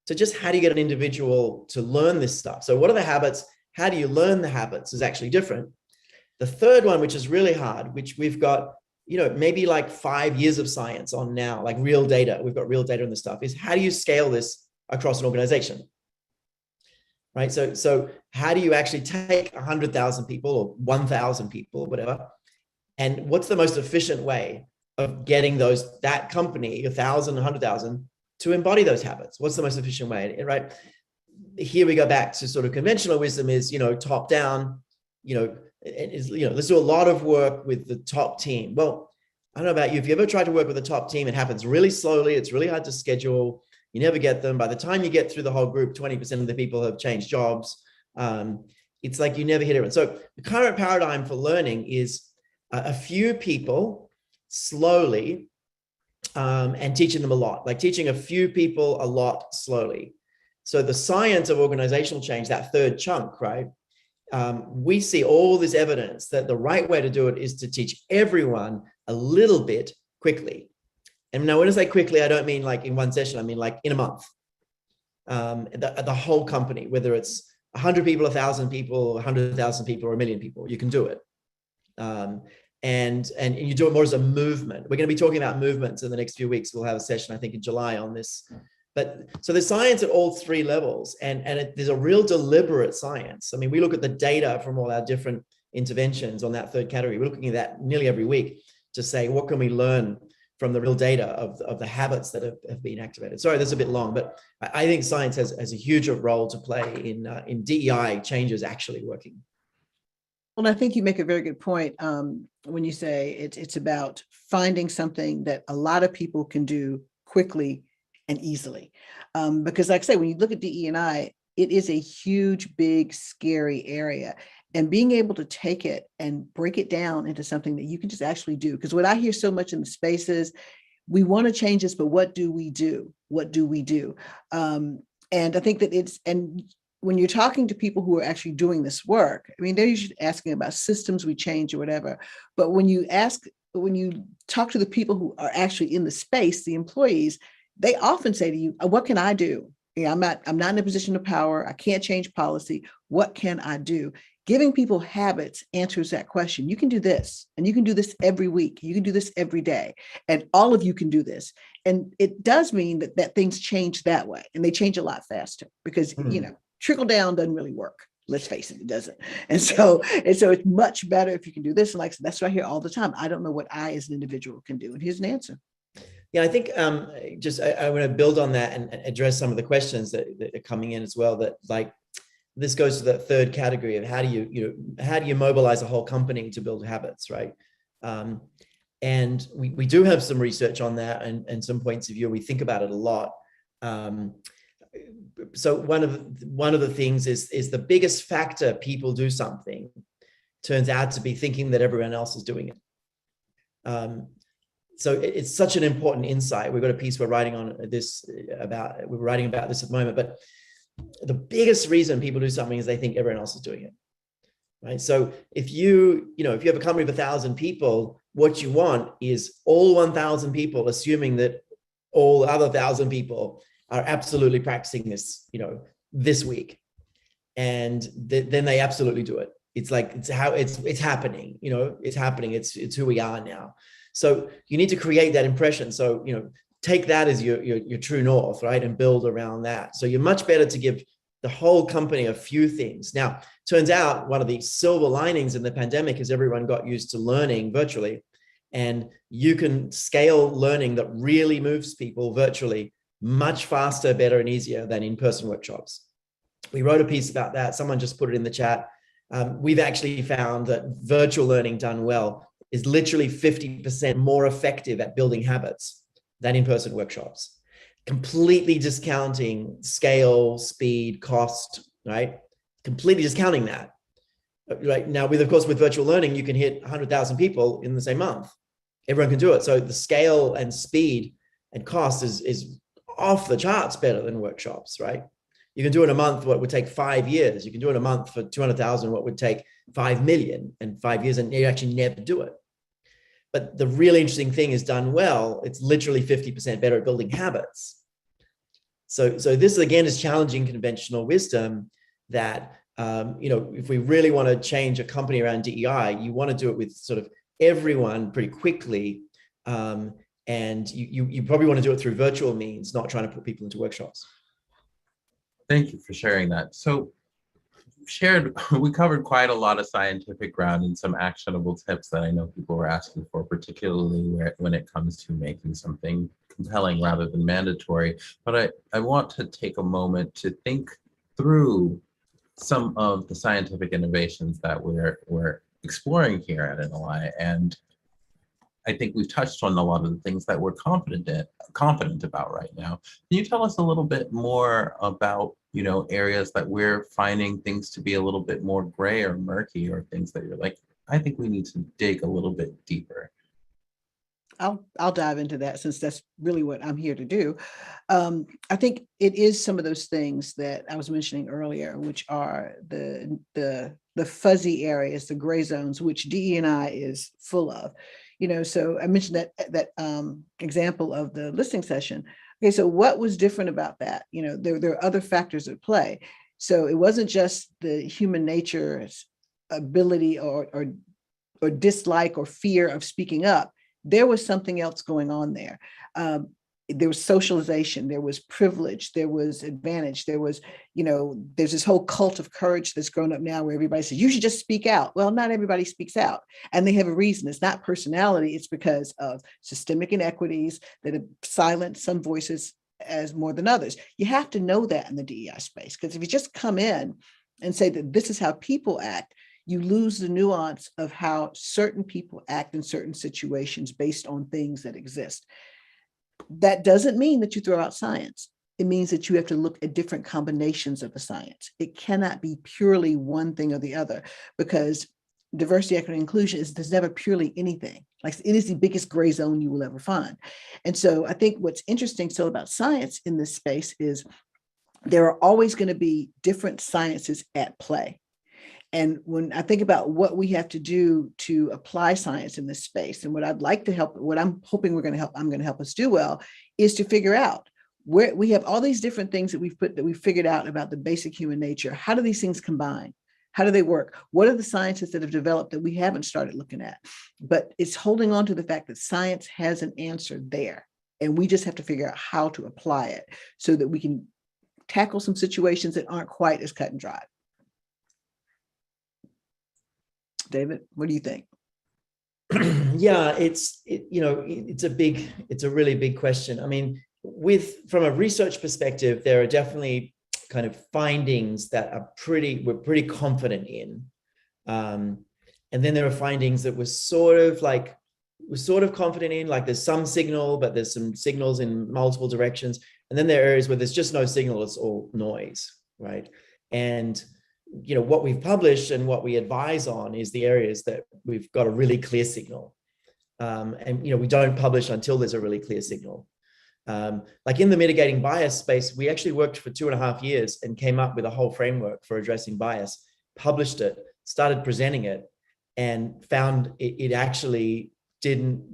So just how do you get an individual to learn this stuff? So what are the habits? How do you learn the habits is actually different. The third one, which is really hard, which we've got, you know, maybe like 5 years of science on now, like real data. We've got real data on this stuff, is how do you scale this across an organization? Right. So how do you actually take 100,000 people or 1,000 people or whatever? And what's the most efficient way of getting that company, 1,000, 100,000 to embody those habits? What's the most efficient way? Right. Here we go back to sort of conventional wisdom is, you know, top down, you know, let's do a lot of work with the top team. Well, I don't know about you. If you ever tried to work with a top team, it happens really slowly. It's really hard to schedule. You never get them. By the time you get through the whole group, 20% of the people have changed jobs. It's like you never hit it. So the current paradigm for learning is a few people slowly and teaching them a lot, like teaching a few people a lot slowly. So the science of organizational change, that third chunk, right? We see all this evidence that the right way to do it is to teach everyone a little bit quickly. And now when I say quickly, I don't mean like in one session, I mean like in a month. The whole company, whether it's 100 people, 1,000 people, 100,000 people, or 1 million people, you can do it. And you do it more as a movement. We're going to be talking about movements in the next few weeks. We'll have a session, I think, in July on this. But so there's science at all 3 levels, and there's a real deliberate science. I mean, we look at the data from all our different interventions on that third category. We're looking at that nearly every week to say, what can we learn from the real data of the habits that have been activated? Sorry, that's a bit long, but I think science has a huge role to play in DEI changes actually working. Well, I think you make a very good point when you say it's about finding something that a lot of people can do quickly and easily. Because like I say, when you look at DE&I, it is a huge, big, scary area. And being able to take it and break it down into something that you can just actually do. Because what I hear so much in the spaces, we want to change this, but what do we do? What do we do? And I think that when you're talking to people who are actually doing this work, I mean, they're usually asking about systems we change or whatever. But when you talk to the people who are actually in the space, the employees, they often say to you, what can I do? Yeah, I'm not in a position of power. I can't change policy. What can I do? Giving people habits answers that question. You can do this, and you can do this every week. You can do this every day, and all of you can do this. And it does mean that things change that way, and they change a lot faster because, trickle down doesn't really work. Let's face it, it doesn't. And so it's much better if you can do this. And like, that's what I hear all the time. I don't know what I as an individual can do. And here's an answer. Yeah, I think I want to build on that and address some of the questions that are coming in as well. That like this goes to the third category of how do you mobilize a whole company to build habits, right? And we do have some research on that and some points of view. We think about it a lot. So one of the things is the biggest factor people do something turns out to be thinking that everyone else is doing it. So it's such an important insight. We've got a piece we're writing about this at the moment, but the biggest reason people do something is they think everyone else is doing it, right? So if you have a company of 1,000 people, what you want is all 1,000 people assuming that all other 1,000 people are absolutely practicing this, this week, and then they absolutely do it. It's like it's happening. It's happening. It's who we are now. So you need to create that impression. So, take that as your true north, right? And build around that. So you're much better to give the whole company a few things. Now, turns out one of the silver linings in the pandemic is everyone got used to learning virtually, and you can scale learning that really moves people virtually much faster, better, and easier than in-person workshops. We wrote a piece about that. Someone just put it in the chat. We've actually found that virtual learning done well is literally 50% more effective at building habits than in-person workshops, completely discounting scale, speed, cost, right? Completely discounting that. Right now, of course, with virtual learning, you can hit 100,000 people in the same month. Everyone can do it. So the scale and speed and cost is off the charts better than workshops, right? You can do it a month, what would take 5 years. You can do it a month for 200,000, what would take 5 million in 5 years, and you actually never do it. But the really interesting thing is done well, it's literally 50% better at building habits. So this again is challenging conventional wisdom that, if we really want to change a company around DEI, you want to do it with sort of everyone pretty quickly. And you probably want to do it through virtual means, not trying to put people into workshops. Thank you for sharing that. So we covered quite a lot of scientific ground and some actionable tips that I know people were asking for, particularly when it comes to making something compelling rather than mandatory. But I want to take a moment to think through some of the scientific innovations that we're exploring here at NLI. And I think we've touched on a lot of the things that we're confident about right now. Can you tell us a little bit more about, areas that we're finding things to be a little bit more gray or murky, or things that you're like, I think we need to dig a little bit deeper? I'll dive into that, since that's really what I'm here to do. I think it is some of those things that I was mentioning earlier, which are the fuzzy areas, the gray zones, which DE&I is full of. So I mentioned that example of the listening session. Okay, so what was different about that? There are other factors at play. So it wasn't just the human nature's ability or dislike or fear of speaking up. There was something else going on there. There was socialization, there was privilege, there was advantage, there was, there's this whole cult of courage that's grown up now where everybody says, you should just speak out. Well, not everybody speaks out, and they have a reason. It's not personality, it's because of systemic inequities that have silenced some voices as more than others. You have to know that in the DEI space, because if you just come in and say that this is how people act, you lose the nuance of how certain people act in certain situations based on things that exist. That doesn't mean that you throw out science. It means that you have to look at different combinations of the science. It cannot be purely one thing or the other, because diversity, equity, and inclusion there's never purely anything. Like, it is the biggest gray zone you will ever find. And so I think what's interesting still about science in this space is there are always going to be different sciences at play. And when I think about what we have to do to apply science in this space, and what I'd like to help, what I'm hoping I'm going to help us do well, is to figure out where we have all these different things that we've figured out about the basic human nature. How do these things combine? How do they work? What are the sciences that have developed that we haven't started looking at? But it's holding on to the fact that science has an answer there, and we just have to figure out how to apply it so that we can tackle some situations that aren't quite as cut and dry. David, what do you think? Yeah, it's a really big question. I mean, from a research perspective, there are definitely kind of findings that we're pretty confident in. And then there are findings that we're sort of confident in, like there's some signal, but there's some signals in multiple directions. And then there are areas where there's just no signal, it's all noise, right? And what we've published and what we advise on is the areas that we've got a really clear signal. And we don't publish until there's a really clear signal. Like in the mitigating bias space, we actually worked for 2.5 years and came up with a whole framework for addressing bias, published it, started presenting it, and found it actually didn't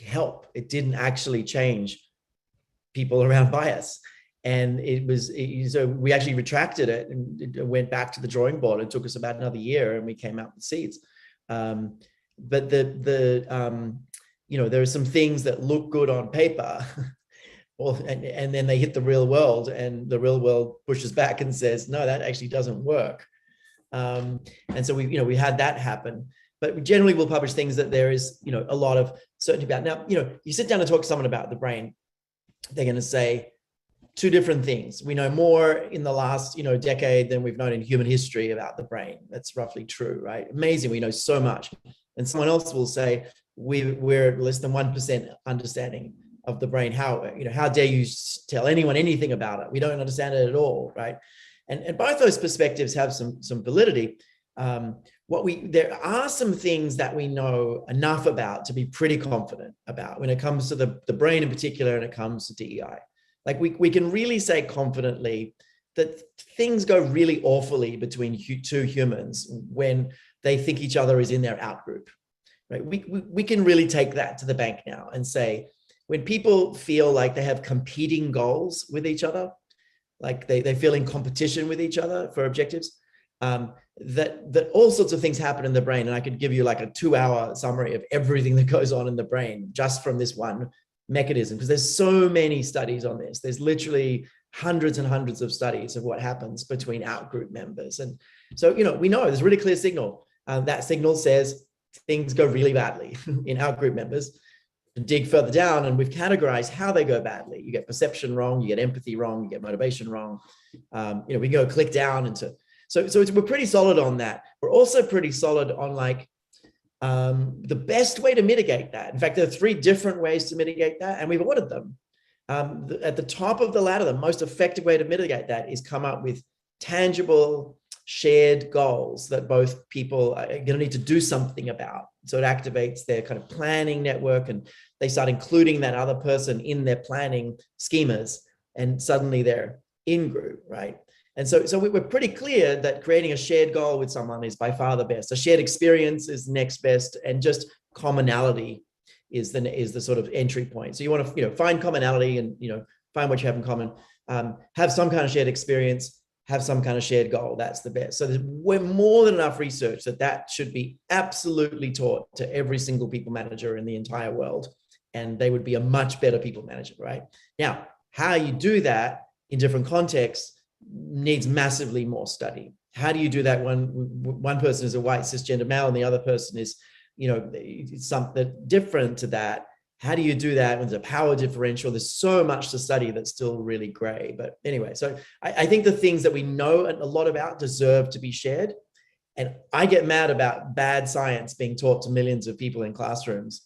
help. It didn't actually change people around bias. And so we actually retracted it and it went back to the drawing board. It took us about another year and we came out with seeds. But there are some things that look good on paper, and then they hit the real world, and the real world pushes back and says, no, that actually doesn't work. And so we had that happen. But we generally will publish things that there is a lot of certainty about. Now, you sit down and talk to someone about the brain, they're going to say two different things. We know more in the last decade than we've known in human history about the brain. That's roughly true, right? Amazing, we know so much. And someone else will say we're less than 1% understanding of the brain. How dare you tell anyone anything about it? We don't understand it at all, right? And both those perspectives have some validity. There are some things that we know enough about to be pretty confident about when it comes to the brain in particular, and it comes to DEI. Like we can really say confidently that things go really awfully between two humans when they think each other is in their out group, right? We can really take that to the bank now and say, when people feel like they have competing goals with each other, like they feel in competition with each other for objectives, that all sorts of things happen in the brain. And I could give you like a 2-hour summary of everything that goes on in the brain just from this one mechanism, because there's so many studies on this. There's literally hundreds and hundreds of studies of what happens between out-group members. And so, we know there's a really clear signal. That signal says things go really badly in out-group members. Dig further down, and we've categorized how they go badly. You get perception wrong, you get empathy wrong, you get motivation wrong. We go click down into, so we're pretty solid on that. We're also pretty solid on the best way to mitigate that. In fact, there are 3 different ways to mitigate that, and we've ordered them. At the top of the ladder, the most effective way to mitigate that is come up with tangible, shared goals that both people are going to need to do something about. So it activates their kind of planning network, and they start including that other person in their planning schemas, and suddenly they're in group, right? And so we're pretty clear that creating a shared goal with someone is by far the best. A shared experience is next best, and just commonality is the sort of entry point. So you want to find commonality and find what you have in common, have some kind of shared experience, have some kind of shared goal. That's the best. So there's more than enough research that should be absolutely taught to every single people manager in the entire world, and they would be a much better people manager, right? Now, how you do that in different contexts needs massively more study. How do you do that when one person is a white cisgender male and the other person is, something different to that? How do you do that when there's a power differential? There's so much to study that's still really gray. But anyway, so I think the things that we know a lot about deserve to be shared. And I get mad about bad science being taught to millions of people in classrooms.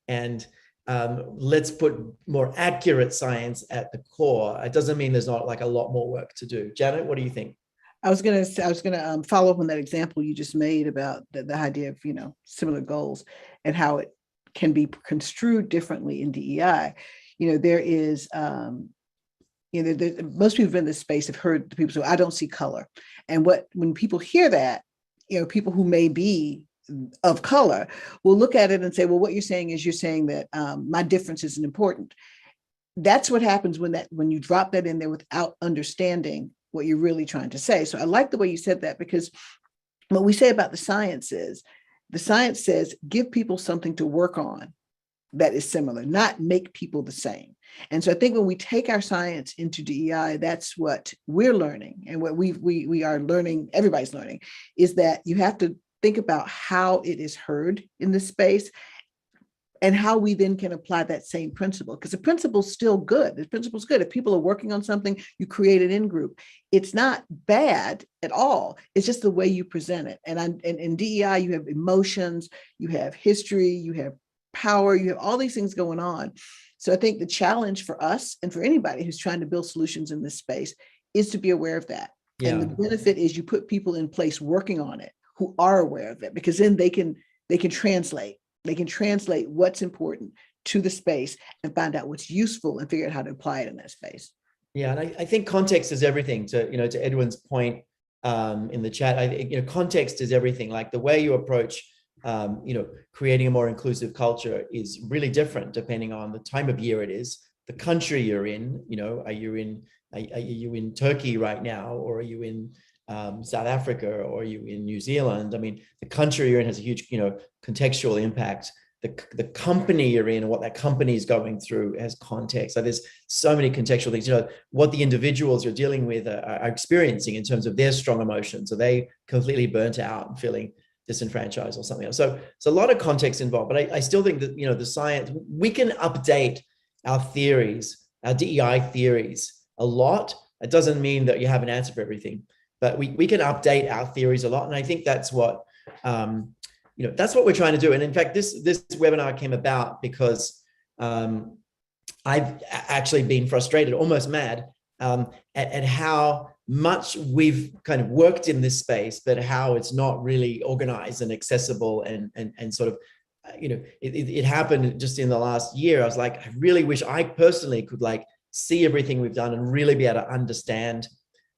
And let's put more accurate science at the core. It doesn't mean there's not a lot more work to do. Janet, what do you think? I was going to follow up on that example you just made about the idea of, similar goals and how it can be construed differently in DEI. There is, most people in this space have heard the people say, I don't see color. And when people hear that, people who may be of color will look at it and say, well, what you're saying is that my difference isn't important. That's what happens when you drop that in there without understanding what you're really trying to say. So I like the way you said that, because what we say about the science says give people something to work on that is similar, not make people the same. And so I think when we take our science into DEI, that's what we're learning, and what we are learning, everybody's learning, is that you have to think about how it is heard in this space, and how we then can apply that same principle, because the principle's still good. The principle's good. If people are working on something, you create an in-group. It's not bad at all. It's just the way you present it. And in DEI, you have emotions, you have history, you have power, you have all these things going on. So I think the challenge for us, and for anybody who's trying to build solutions in this space, is to be aware of that. Yeah. And the benefit is you put people in place working on it who are aware of it, because then they can translate. They can translate what's important to the space and find out what's useful and figure out how to apply it in that space. Yeah, and I think context is everything. To Edwin's point in the chat, I think context is everything. Like the way you approach creating a more inclusive culture is really different depending on the time of year it is, the country you're in. Are you in Turkey right now, or are you in South Africa, or are you in New Zealand? I mean, the country you're in has a huge, contextual impact. The company you're in and what that company is going through has context. So there's so many contextual things. What the individuals you're dealing with are experiencing in terms of their strong emotions. Are they completely burnt out and feeling disenfranchised or something else? So it's a lot of context involved. But I still think that the science, we can update our theories, our DEI theories a lot. It doesn't mean that you have an answer for everything. But we can update our theories a lot, and I think that's what that's what we're trying to do. And in fact, this webinar came about because I've actually been frustrated, almost mad, at how much we've kind of worked in this space, but how it's not really organized and accessible, and sort of it happened just in the last year. I was like, I really wish I personally could see everything we've done and really be able to understand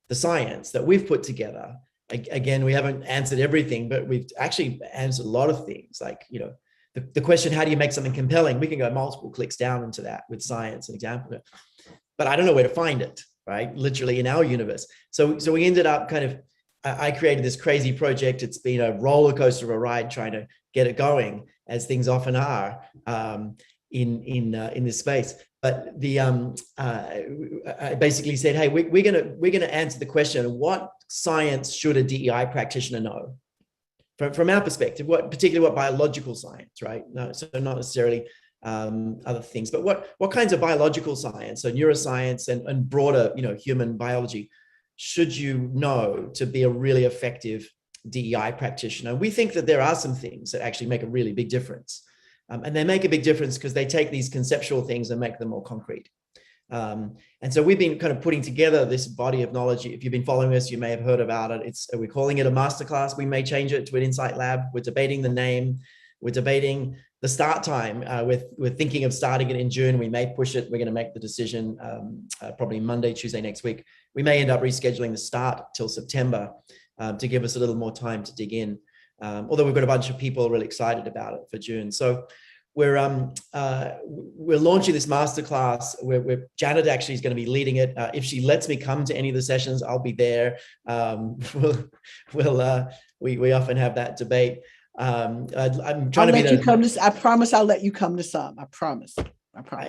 the science that we've put together. Again, we haven't answered everything, but we've actually answered a lot of things. The question, how do you make something compelling? We can go multiple clicks down into that with science and example, but I don't know where to find it, right? Literally in our universe. So we ended up I created this crazy project. It's been a roller coaster of a ride trying to get it going, as things often are in this space. But I basically said, hey, we're gonna answer the question: what science should a DEI practitioner know? From our perspective, particularly what biological science, right? No, so not necessarily other things, but what kinds of biological science, so neuroscience and broader, human biology, should you know to be a really effective DEI practitioner? We think that there are some things that actually make a really big difference. And they make a big difference because they take these conceptual things and make them more concrete. And so we've been kind of putting together this body of knowledge. If you've been following us, you may have heard about it. We're calling it a masterclass. We may change it to an Insight Lab. We're debating the name. We're debating the start time. We're thinking of starting it in June. We may push it. We're going to make the decision probably Monday, Tuesday next week. We may end up rescheduling the start till September to give us a little more time to dig in. Although we've got a bunch of people really excited about it for June. So we're launching this masterclass where Janet actually is going to be leading it. If she lets me come to any of the sessions, I'll be there. We often have that debate. I'm trying to let you come to. I promise I'll let you come to some. I promise.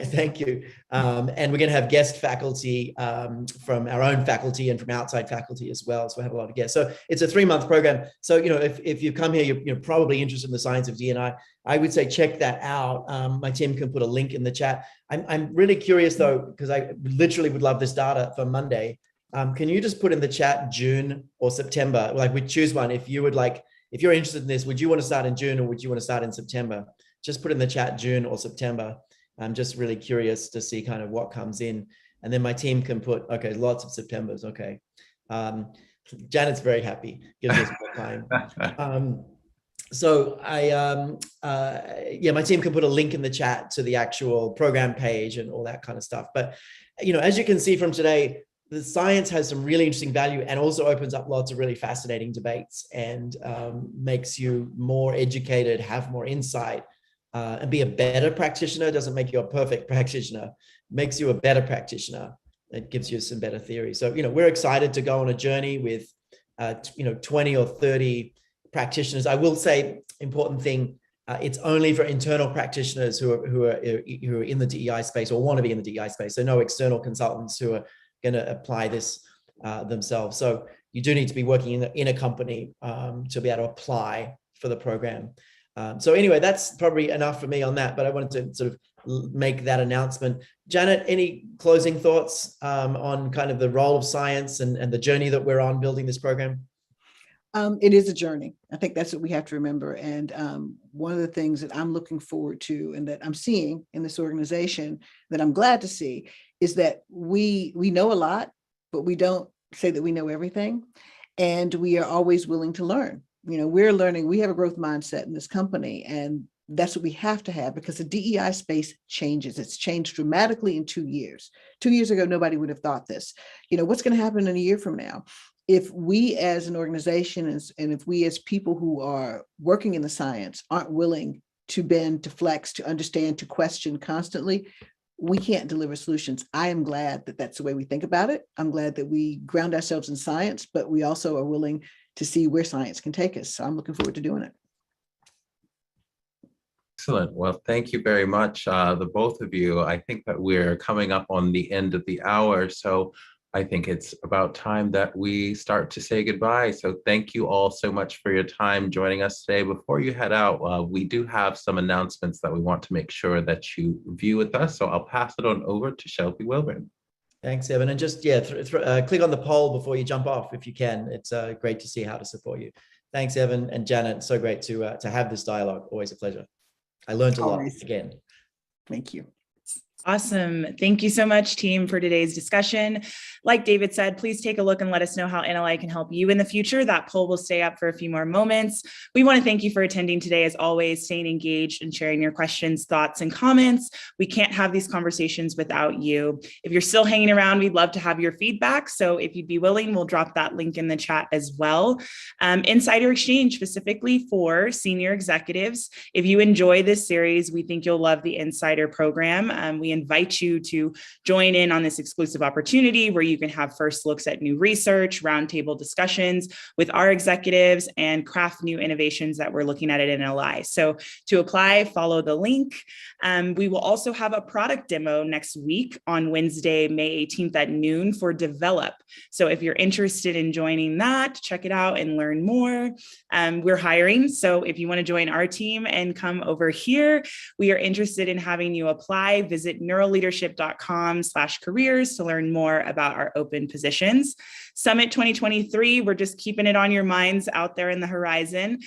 Thank you. And we're going to have guest faculty from our own faculty and from outside faculty as well. So we have a lot of guests. So it's a 3-month program. So, if you come here, you're probably interested in the science of DE&I. I would say check that out. My team can put a link in the chat. I'm really curious though, because I literally would love this data for Monday. Can you just put in the chat June or September? We choose one. If you're interested in this, would you want to start in June or would you want to start in September? Just put in the chat June or September. I'm just really curious to see kind of what comes in. And then my team can put, okay, lots of Septembers. Okay. Janet's very happy. Gives us more time. So yeah, my team can put a link in the chat to the actual program page and all that kind of stuff. But, as you can see from today, the science has some really interesting value and also opens up lots of really fascinating debates and makes you more educated, have more insight, and be a better practitioner. Doesn't make you a perfect practitioner, makes you a better practitioner. It gives you some better theory. So, we're excited to go on a journey with, 20 or 30 practitioners. I will say, important thing, it's only for internal practitioners who are in the DEI space or want to be in the DEI space. So no external consultants who are going to apply this themselves. So you do need to be working in a company to be able to apply for the program. So anyway, that's probably enough for me on that, but I wanted to sort of make that announcement. Janet, any closing thoughts on kind of the role of science and the journey that we're on building this program? It is a journey. I think that's what we have to remember. And one of the things that I'm looking forward to and that I'm seeing in this organization that I'm glad to see is that we know a lot, but we don't say that we know everything. And we are always willing to learn. We're learning, we have a growth mindset in this company, and that's what we have to have because the DEI space changes. It's changed dramatically in 2 years. 2 years ago, nobody would have thought this. What's going to happen in a year from now? If we as an organization and if we as people who are working in the science aren't willing to bend, to flex, to understand, to question constantly, we can't deliver solutions. I am glad that that's the way we think about it. I'm glad that we ground ourselves in science, but we also are willing to see where science can take us. So I'm looking forward to doing it. Excellent. Well, thank you very much, the both of you. I think that we're coming up on the end of the hour. So I think it's about time that we start to say goodbye. So thank you all so much for your time joining us today. Before you head out, we do have some announcements that we want to make sure that you view with us. So I'll pass it on over to Shelby Wilburn. Thanks, Evan. And just, click on the poll before you jump off if you can. It's great to see how to support you. Thanks, Evan and Janet. So great to have this dialogue. Always a pleasure. I learned a lot again. Thank you. Awesome. Thank you so much, team, for today's discussion. Like David said, please take a look and let us know how NLI can help you in the future. That poll will stay up for a few more moments. We want to thank you for attending today, as always, staying engaged and sharing your questions, thoughts, and comments. We can't have these conversations without you. If you're still hanging around, we'd love to have your feedback. So if you'd be willing, we'll drop that link in the chat as well. Insider Exchange, specifically for senior executives. If you enjoy this series, we think you'll love the Insider program. We invite you to join in on this exclusive opportunity where you can have first looks at new research, roundtable discussions with our executives, and craft new innovations that we're looking at NLI. So to apply, follow the link. We will also have a product demo next week on Wednesday, May 18th at noon for Develop. So if you're interested in joining that, check it out and learn more. We're hiring. So if you want to join our team and come over here, we are interested in having you apply. Visit neuroleadership.com/careers to learn more about our open positions. Summit 2023, we're just keeping it on your minds out there in the horizon.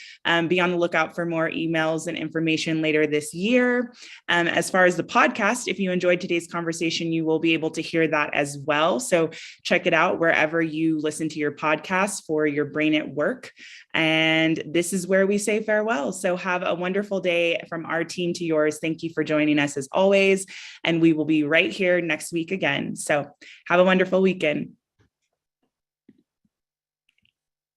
Be on the lookout for more emails and information later this year. As far as the podcast, if you enjoyed today's conversation, you will be able to hear that as well. So check it out wherever you listen to your podcast for your brain at work. And this is where we say farewell. So have a wonderful day from our team to yours. Thank you for joining us as always. And we will be right here next week again. So have a wonderful weekend.